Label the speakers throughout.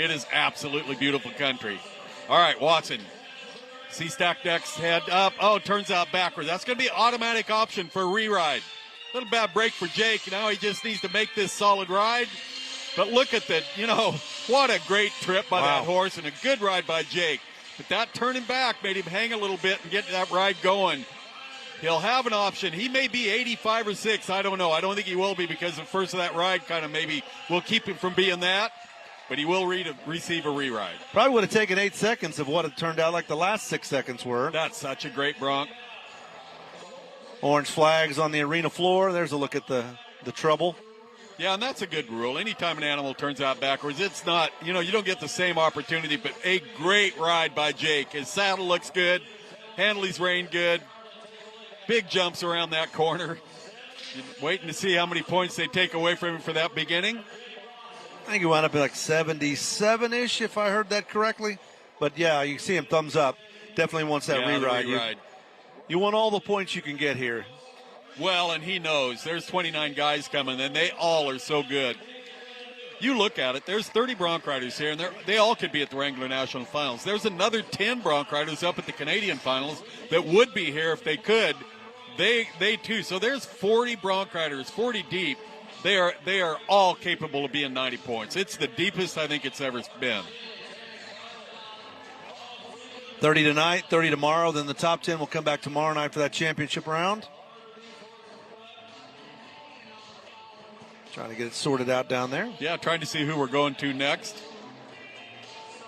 Speaker 1: It is absolutely beautiful country. All right, Watson. See stack decks head up. Oh, turns out backwards. That's going to be an automatic option for a re-ride. Little bad break for Jake. Now he just needs to make this solid ride. But look at that. What a great trip by that horse and a good ride by Jake. But that turning back made him hang a little bit and get that ride going. He'll have an option. He may be 85 or 6. I don't know. I don't think he will be because the first of that ride kind of maybe will keep him from being that. But he will receive a re-ride.
Speaker 2: Probably would have taken 8 seconds of what it turned out like the last 6 seconds were.
Speaker 1: That's such a great Bronc.
Speaker 2: Orange flags on the arena floor. There's a look at the trouble.
Speaker 1: Yeah, and that's a good rule. Anytime an animal turns out backwards, it's not, you don't get the same opportunity, but a great ride by Jake. His saddle looks good. Handley's reined good. Big jumps around that corner. Waiting to see how many points they take away from him for that beginning.
Speaker 2: I think he wound up at like 77-ish, if I heard that correctly. But, yeah, you see him thumbs up. Definitely wants that re-ride. You want all the points you can get here.
Speaker 1: Well, and he knows. There's 29 guys coming, and they all are so good. You look at it, there's 30 Bronc riders here, and they all could be at the Wrangler National Finals. There's another 10 Bronc riders up at the Canadian Finals that would be here if they could. They too. So there's 40 Bronc riders, 40 deep. They are all capable of being 90 points. It's the deepest I think it's ever been.
Speaker 2: 30 tonight, 30 tomorrow. Then the top 10 will come back tomorrow night for that championship round. Trying to get it sorted out down there.
Speaker 1: Yeah, trying to see who we're going to next.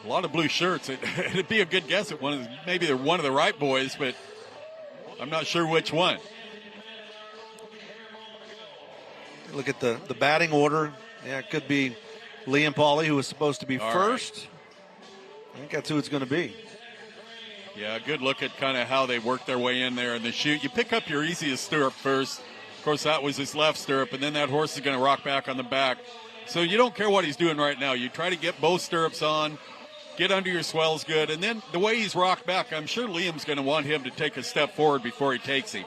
Speaker 1: A lot of blue shirts. It'd be a good guess at maybe they're one of the Wright boys, but I'm not sure which one.
Speaker 2: Look at the batting order. Yeah, it could be Lee and Pauley, who was supposed to be first. Right. I think that's who it's going to be.
Speaker 1: Yeah, good look at kind of how they work their way in there in the chute. You pick up your easiest stirrup first. Of course, that was his left stirrup, and then that horse is going to rock back on the back. So you don't care what he's doing right now. You try to get both stirrups on, get under your swells good, and then the way he's rocked back, I'm sure Liam's going to want him to take a step forward before he takes him.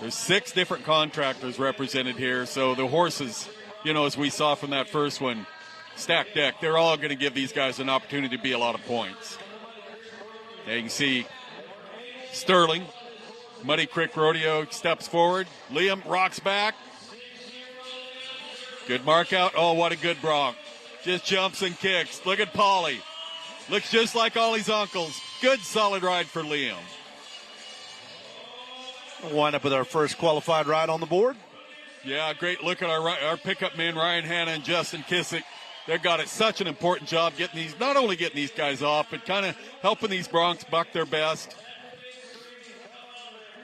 Speaker 1: There's 6 different contractors represented here, so the horses, as we saw from that first one, stacked deck, they're all going to give these guys an opportunity to be a lot of points. There you can see Sterling, Muddy Creek Rodeo steps forward. Liam rocks back. Good mark out. Oh, what a good Bronc. Just jumps and kicks. Look at Pauley. Looks just like Ollie's uncles. Good solid ride for Liam.
Speaker 2: We'll wind up with our first qualified ride on the board.
Speaker 1: Yeah, great look at our pickup men, Ryan Hanna and Justin Kissick. They've got such an important job not only getting these guys off, but kind of helping these Broncs buck their best.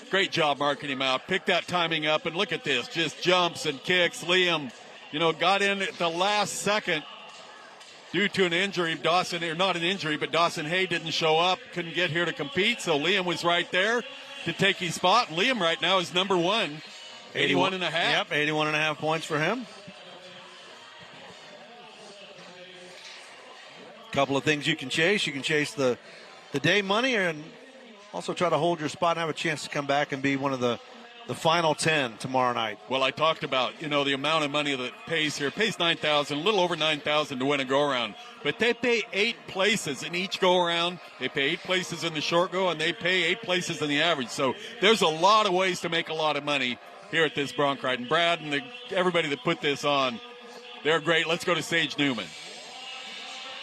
Speaker 1: Great job marking him out. Pick that timing up, and look at this. Just jumps and kicks. Liam, got in at the last second due to an injury. Dawson Hay didn't show up, couldn't get here to compete, so Liam was right there to take his spot. And Liam right now is number 1, 81 and a half.
Speaker 2: Yep, 81 and a half points for him. Couple of things you can chase. You can chase the day money and also try to hold your spot and have a chance to come back and be one of the final 10 tomorrow night.
Speaker 1: Well, I talked about, the amount of money that pays here. It pays $9,000, a little over $9,000 to win a go-around. But they pay 8 places in each go-around. They pay 8 places in the short go, and they pay 8 places in the average. So there's a lot of ways to make a lot of money here at this Bronc ride. And Brad and everybody that put this on, they're great. Let's go to Sage Newman.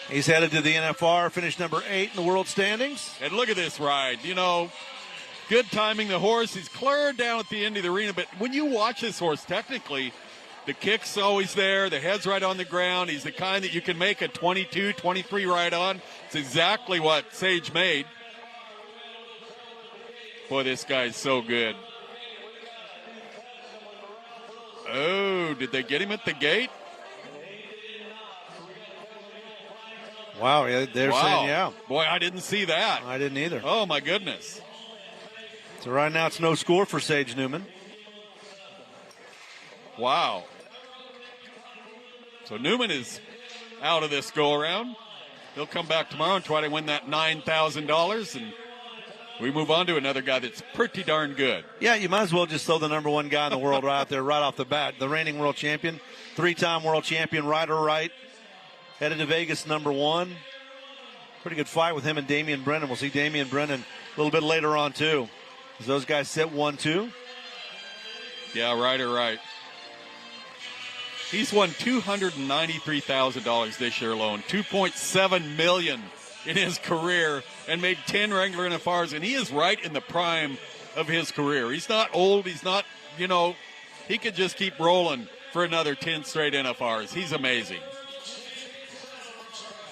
Speaker 2: He's headed to the NFR, finished number 8 in the world standings.
Speaker 1: And look at this ride. Good timing. The horse, he's clear down at the end of the arena. But when you watch this horse, technically, the kick's always there. The head's right on the ground. He's the kind that you can make a 22, 23 ride on. It's exactly what Sage made. Boy, this guy's so good. Oh, did they get him at the gate?
Speaker 2: Wow, they're saying, yeah.
Speaker 1: Boy, I didn't see that.
Speaker 2: I didn't either.
Speaker 1: Oh, my goodness.
Speaker 2: So right now it's no score for Sage Newman.
Speaker 1: Wow. So Newman is out of this go-around. He'll come back tomorrow and try to win that $9,000, and we move on to another guy that's pretty darn good.
Speaker 2: Yeah, you might as well just throw the number 1 guy in the world right out there right off the bat. The reigning world champion, 3-time world champion, Ryder Wright. headed to Vegas #1. Pretty good fight with him and Damian Brennan. We'll see Damian Brennan a little bit later on, too. As those guys sit 1-2.
Speaker 1: Yeah, Ryder Wright. He's won $293,000 this year alone, $2.7 million in his career, and made 10 regular NFRs, and he is right in the prime of his career. He's not old. He's not, he could just keep rolling for another 10 straight NFRs. He's amazing.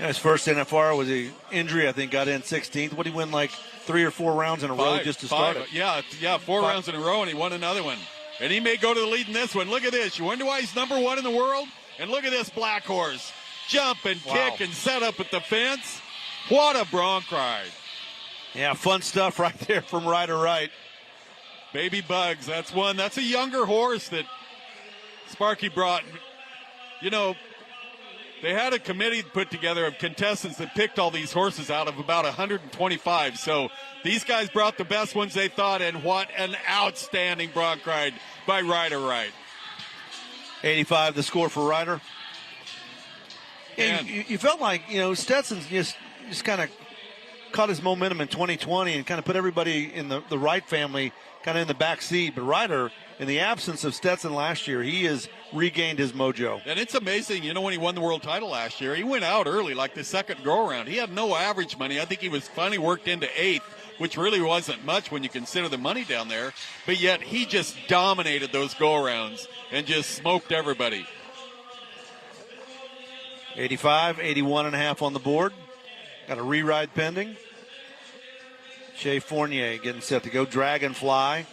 Speaker 2: Yeah, his first NFR was an injury, I think, got in 16th. What did he win, like 3 or 4 rounds in a row just to start it?
Speaker 1: Yeah, 4 rounds in a row, and he won another one. And he may go to the lead in this one. Look at this. You wonder why he's #1 in the world? And look at this black horse. Jump and kick and set up at the fence. What a Bronc ride.
Speaker 2: Yeah, fun stuff right there from Ryder Wright.
Speaker 1: Baby Bugs, that's one. That's a younger horse that Sparky brought. They had a committee put together of contestants that picked all these horses out of about 125. So these guys brought the best ones they thought, and what an outstanding Bronc ride by Ryder Wright.
Speaker 2: 85 the score for Ryder. And you felt like, Stetson just kind of caught his momentum in 2020 and kind of put everybody in the Wright family kind of in the back seat. But Ryder, in the absence of Stetson last year, he has regained his mojo.
Speaker 1: And it's amazing, when he won the world title last year, he went out early, like the second go-around. He had no average money. I think he was finally worked into 8th, which really wasn't much when you consider the money down there. But yet he just dominated those go-arounds and just smoked everybody.
Speaker 2: 85, 81.5 on the board. Got a re-ride pending. Shay Fournier getting set to go. Dragonfly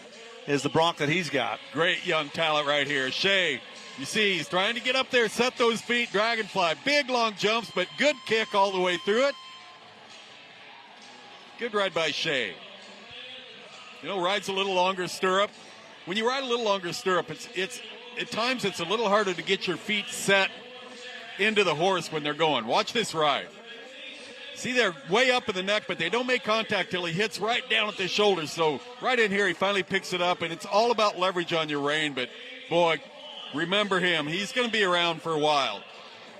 Speaker 2: is the Bronc that he's got.
Speaker 1: Great young talent right here. Shay, you see, he's trying to get up there, set those feet. Dragonfly, big long jumps, but good kick all the way through it. Good ride by Shay. Rides a little longer stirrup. When you ride a little longer stirrup, it's at times it's a little harder to get your feet set into the horse when they're going. Watch this ride. See, they're way up in the neck, but they don't make contact till he hits right down at the shoulders. So right in here, he finally picks it up, and it's all about leverage on your rein. But, boy, remember him. He's going to be around for a while.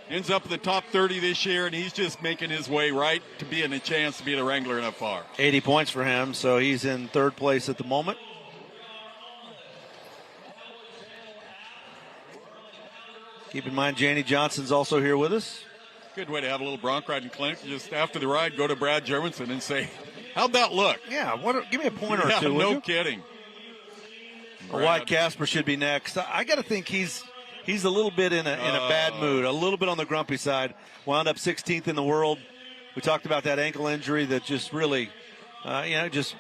Speaker 1: Ends up in the top 30 this year, and he's just making his way right to be in a chance to be the Wrangler NFR.
Speaker 2: 80 points for him, so he's in 3rd place at the moment. Keep in mind, Janie Johnson's also here with us.
Speaker 1: Good way to have a little bronc riding clinic. Just after the ride, go to Brad Gjermundson and say, how'd that look?
Speaker 2: Yeah, give me a pointer or two.
Speaker 1: No kidding.
Speaker 2: Wyatt Casper should be next. I got to think he's a little bit in a bad mood, a little bit on the grumpy side. Wound up 16th in the world. We talked about that ankle injury that just really, just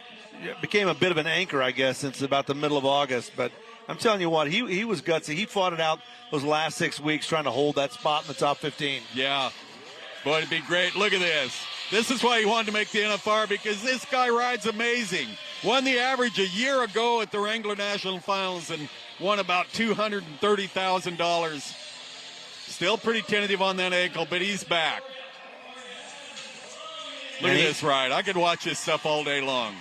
Speaker 2: became a bit of an anchor, I guess, since about the middle of August. But I'm telling you what, he was gutsy. He fought it out those last 6 weeks trying to hold that spot in the top 15.
Speaker 1: Yeah. Boy, it'd be great. Look at this. This is why he wanted to make the NFR, because this guy rides amazing. Won the average a year ago at the Wrangler National Finals and won about $230,000. Still pretty tentative on that ankle, but he's back. Look at this ride. I could watch this stuff all day long.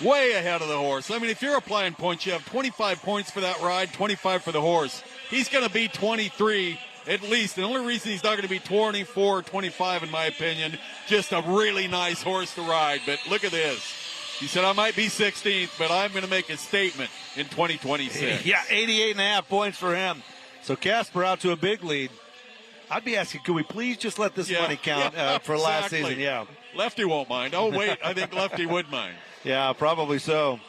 Speaker 1: Way ahead of the horse. I mean, if you're applying points, you have 25 points for that ride, 25 for the horse. He's going to be 23 at least. The only reason he's not going to be 24 or 25, in my opinion, just a really nice horse to ride. But look at this. He said, I might be 16th, but I'm going to make a statement in 2026.
Speaker 2: Yeah, 88.5 points for him. So Casper out to a big lead. I'd be asking, could we please just let this money count for last season? Yeah.
Speaker 1: Lefty won't mind. Oh, wait, I think Lefty would mind.
Speaker 2: Yeah, probably so.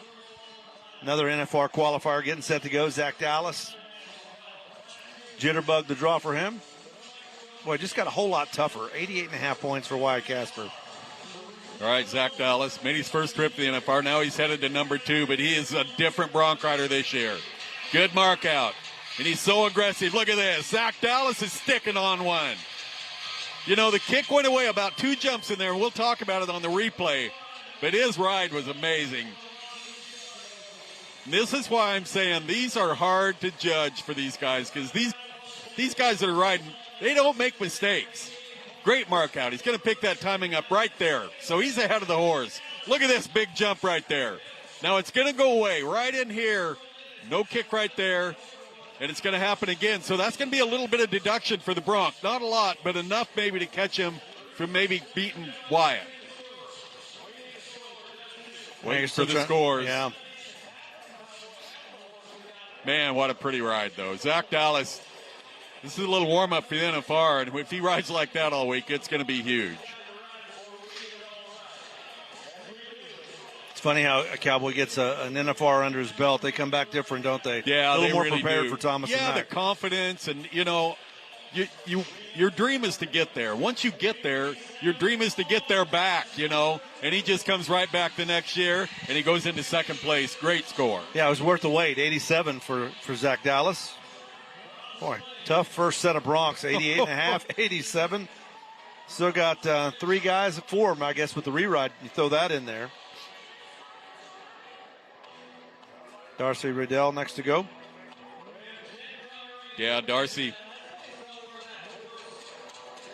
Speaker 2: Another NFR qualifier getting set to go, Zack Dallas. Jitterbug the draw for him. Boy, just got a whole lot tougher. 88.5 points for Wyatt Casper.
Speaker 1: All right, Zack Dallas made his first trip to the NFR. Now he's headed to number 2, but he is a different bronc rider this year. Good mark out. And he's so aggressive. Look at this. Zack Dallas is sticking on one. The kick went away about 2 jumps in there, and we'll talk about it on the replay. But his ride was amazing. This is why I'm saying these are hard to judge for these guys, because these guys that are riding, they don't make mistakes. Great mark out. He's going to pick that timing up right there. So he's ahead of the horse. Look at this big jump right there. Now it's going to go away right in here. No kick right there. And it's going to happen again. So that's going to be a little bit of deduction for the Bronc. Not a lot, but enough maybe to catch him from maybe beating Wyatt. Waiting for the scores.
Speaker 2: Yeah.
Speaker 1: Man, what a pretty ride, though. Zack Dallas, this is a little warm-up for the NFR, and if he rides like that all week, it's going to be huge.
Speaker 2: It's funny how a Cowboy gets an NFR under his belt. They come back different, don't they?
Speaker 1: Yeah,
Speaker 2: a little
Speaker 1: they
Speaker 2: more
Speaker 1: really
Speaker 2: prepared
Speaker 1: do.
Speaker 2: for Thomas.
Speaker 1: Yeah,
Speaker 2: and
Speaker 1: the
Speaker 2: Mack.
Speaker 1: confidence, and your dream is to get there. Once you get there, your dream is to get there back. And he just comes right back the next year, and he goes into second place. Great score.
Speaker 2: Yeah, it was worth the wait. 87 for Zack Dallas. Boy, tough first set of Broncs. 88.5, 87. Still got 3 guys, 4, I guess, with the reride. You throw that in there. Darcy Riddell next to go.
Speaker 1: Yeah, Darcy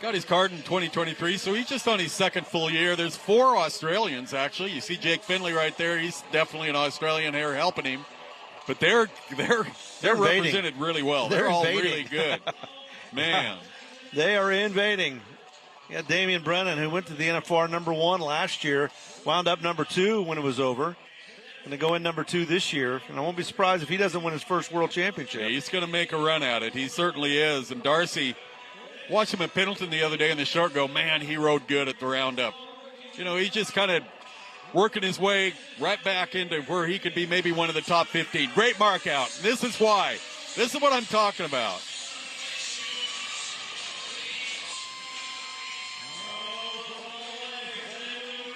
Speaker 1: got his card in 2023, so he's just on his second full year. There's 4 Australians, actually. You see Jake Finley right there. He's definitely an Australian here helping him. But they're represented really well. They're all really good. Man.
Speaker 2: They are invading. Yeah, Damian Brennan, who went to the NFR number 1 last year, wound up number 2 when it was over. Going to go in number 2 this year, and I won't be surprised if he doesn't win his first world championship.
Speaker 1: Yeah, he's going to make a run at it. He certainly is. And Darcy, watched him at Pendleton the other day in the short go, man, he rode good at the roundup. He's just kind of working his way right back into where he could be maybe one of the top 15. Great mark out. This is why. This is what I'm talking about.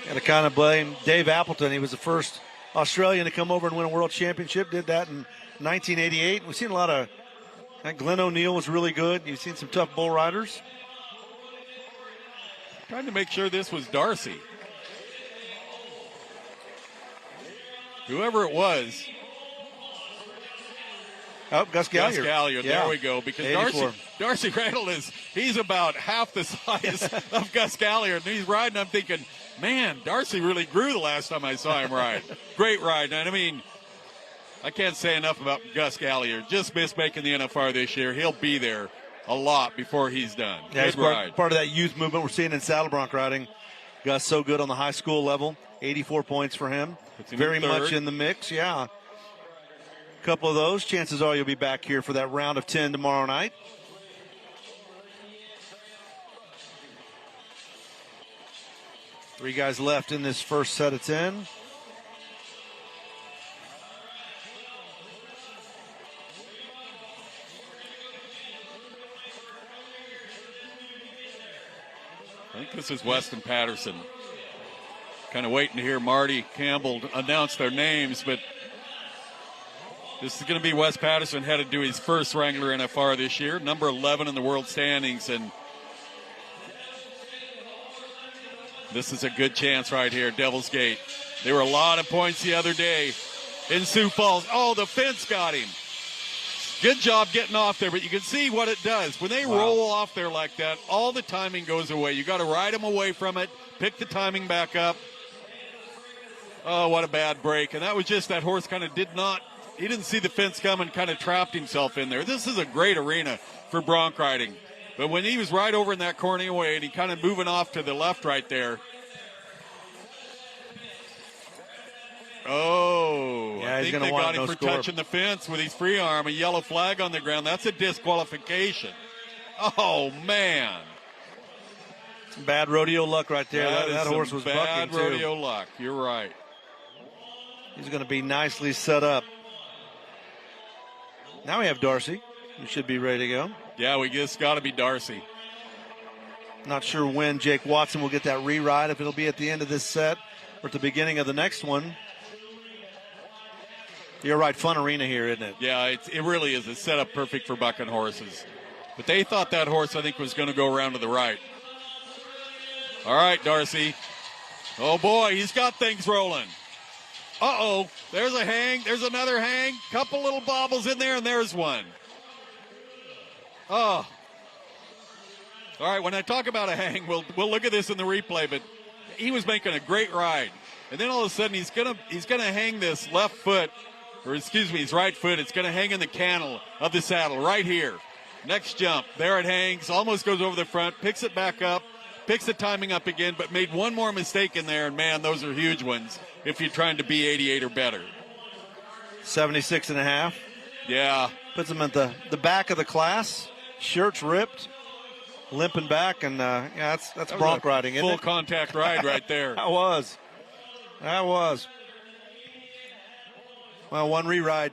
Speaker 2: Got to kind of blame Dave Appleton. He was the first Australian to come over and win a world championship. Did that in 1988. We've seen a lot of. Glenn O'Neill was really good. You've seen some tough bull riders.
Speaker 1: Trying to make sure this was Darcy. Whoever it was.
Speaker 2: Oh, Gus Gallier.
Speaker 1: Gus Gallier,
Speaker 2: yeah.
Speaker 1: There we go. Because
Speaker 2: 84.
Speaker 1: Darcy Randall he's about half the size of Gus Gallier. And he's riding, I'm thinking, man, Darcy really grew the last time I saw him ride. Great ride. And I mean, I can't say enough about Gus Gallier. Just missed making the NFR this year. He'll be there a lot before he's done.
Speaker 2: Yeah,
Speaker 1: good
Speaker 2: he's
Speaker 1: ride.
Speaker 2: part of that youth movement we're seeing in saddle bronc riding. Gus so good on the high school level. 84 points for him. Very much in the mix, yeah. A couple of those. Chances are you'll be back here for that round of 10 tomorrow night. Three guys left in this first set of 10.
Speaker 1: I think this is Weston Patterson. Kind of waiting to hear Marty Campbell announce their names, but this is going to be Wes Patterson headed to his first Wrangler NFR this year, number 11 in the world standings, and this is a good chance right here, Devil's Gate. There were a lot of points the other day in Sioux Falls. Oh, the fence got him. Good job getting off there, but you can see what it does. When they roll off there like that, all the timing goes away. You got to ride them away from it, pick the timing back up. Oh, what a bad break. And that was just that horse kind of he didn't see the fence coming, kind of trapped himself in there. This is a great arena for bronc riding. But when he was right over in that corner away and he kind of moving off to the left right there. Oh,
Speaker 2: yeah,
Speaker 1: I think they got him for touching the fence with his free arm, a yellow flag on the ground. That's a disqualification. Oh, man.
Speaker 2: Some bad rodeo luck right there. That horse was bucking,
Speaker 1: bad
Speaker 2: too.
Speaker 1: rodeo luck. You're right.
Speaker 2: He's going to be nicely set up. Now we have Darcy. He should be ready to go.
Speaker 1: Yeah, we just got to be Darcy.
Speaker 2: Not sure when Jake Watson will get that re-ride, if it'll be at the end of this set or at the beginning of the next one. You're right, fun arena here, isn't it?
Speaker 1: Yeah, it really is. It's set up perfect for bucking horses. But they thought that horse, I think, was going to go around to the right. All right, Darcy. Oh, boy, he's got things rolling. Uh-oh, there's a hang. There's another hang. Couple little bobbles in there, and there's one. Oh. All right, when I talk about a hang, we'll look at this in the replay, but he was making a great ride. And then all of a sudden he's gonna hang this left foot or excuse me, his right foot. It's going to hang in the cantle of the saddle right here. Next jump, there it hangs, almost goes over the front, picks it back up, picks the timing up again, but made one more mistake in there, and man, those are huge ones if you're trying to be 88 or better.
Speaker 2: 76.5.
Speaker 1: Yeah.
Speaker 2: Puts him at the back of the class. Shirt's ripped, limping back, and that's bronc riding, isn't it?
Speaker 1: Full contact ride right there.
Speaker 2: That was. Well, one re-ride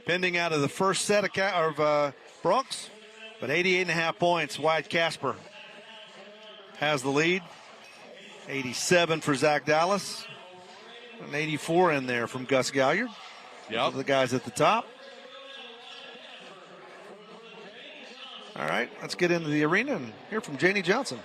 Speaker 2: pending out of the first set of Broncs, but 88.5 points. Wyatt Casper has the lead. 87 for Zack Dallas. An 84 in there from Gus Gallier.
Speaker 1: Yep.
Speaker 2: The guys at the top. All right, let's get into the arena and hear from Janie Johnson.